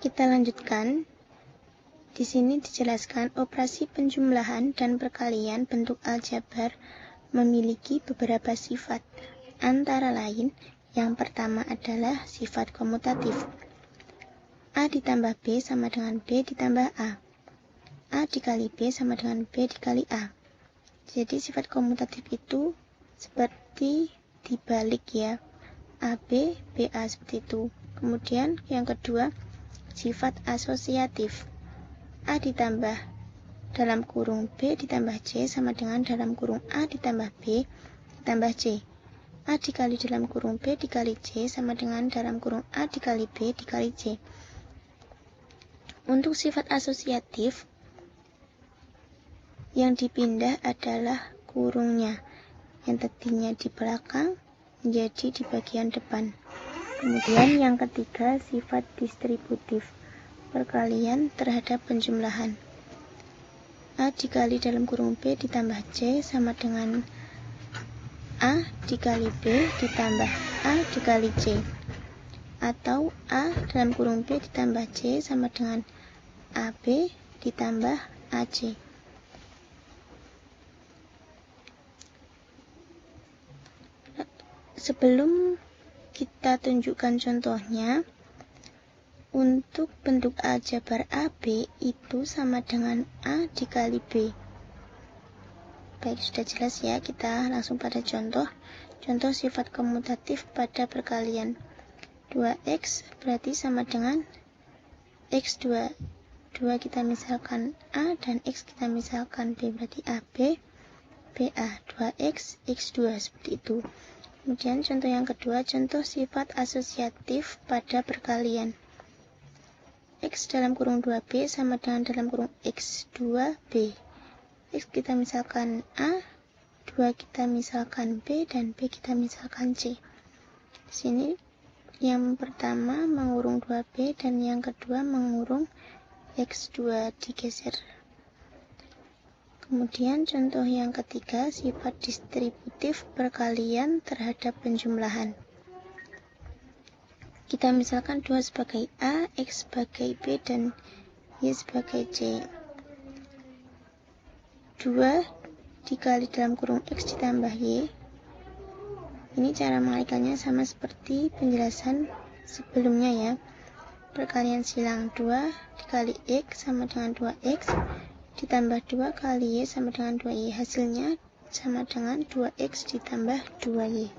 Kita lanjutkan. Di sini dijelaskan operasi penjumlahan dan perkalian bentuk aljabar memiliki beberapa sifat. Antara lain, yang pertama adalah sifat komutatif. A ditambah B sama dengan B ditambah A. A dikali B sama dengan B dikali A. Jadi sifat komutatif itu seperti dibalik ya. AB, BA seperti itu. Kemudian yang kedua, sifat asosiatif. A ditambah dalam kurung B ditambah C sama dengan dalam kurung A ditambah B ditambah C. A dikali dalam kurung B dikali C sama dengan dalam kurung A dikali B dikali C. Untuk sifat asosiatif, yang dipindah adalah kurungnya. Yang tadinya di belakang menjadi di bagian depan. Kemudian yang ketiga, sifat distributif. Perkalian terhadap penjumlahan. A dikali dalam kurung B ditambah C sama dengan A dikali B ditambah A dikali C. Atau A dalam kurung B ditambah C sama dengan AB ditambah AC. Sebelum kita tunjukkan contohnya, untuk bentuk aljabar AB itu sama dengan A dikali B. Baik, sudah jelas ya, kita langsung pada contoh. Contoh sifat komutatif pada perkalian. 2x berarti sama dengan x2. 2 kita misalkan A dan x kita misalkan B, berarti AB, BA. 2x, x2, seperti itu. Kemudian contoh yang kedua, contoh sifat asosiatif pada perkalian. X dalam kurung 2B sama dengan dalam kurung X2B. X kita misalkan A, 2 kita misalkan B, dan B kita misalkan C. Di sini yang pertama mengurung 2B dan yang kedua mengurung X2 digeser. Kemudian contoh yang ketiga, sifat distributif perkalian terhadap penjumlahan. Kita misalkan 2 sebagai A, X sebagai B, dan Y sebagai C. 2 dikali dalam kurung X ditambah Y. Ini cara mengalikannya sama seperti penjelasan sebelumnya ya. Perkalian silang 2 dikali X sama dengan 2X, ditambah 2 kali Y sama dengan 2Y. Hasilnya sama dengan 2X ditambah 2Y.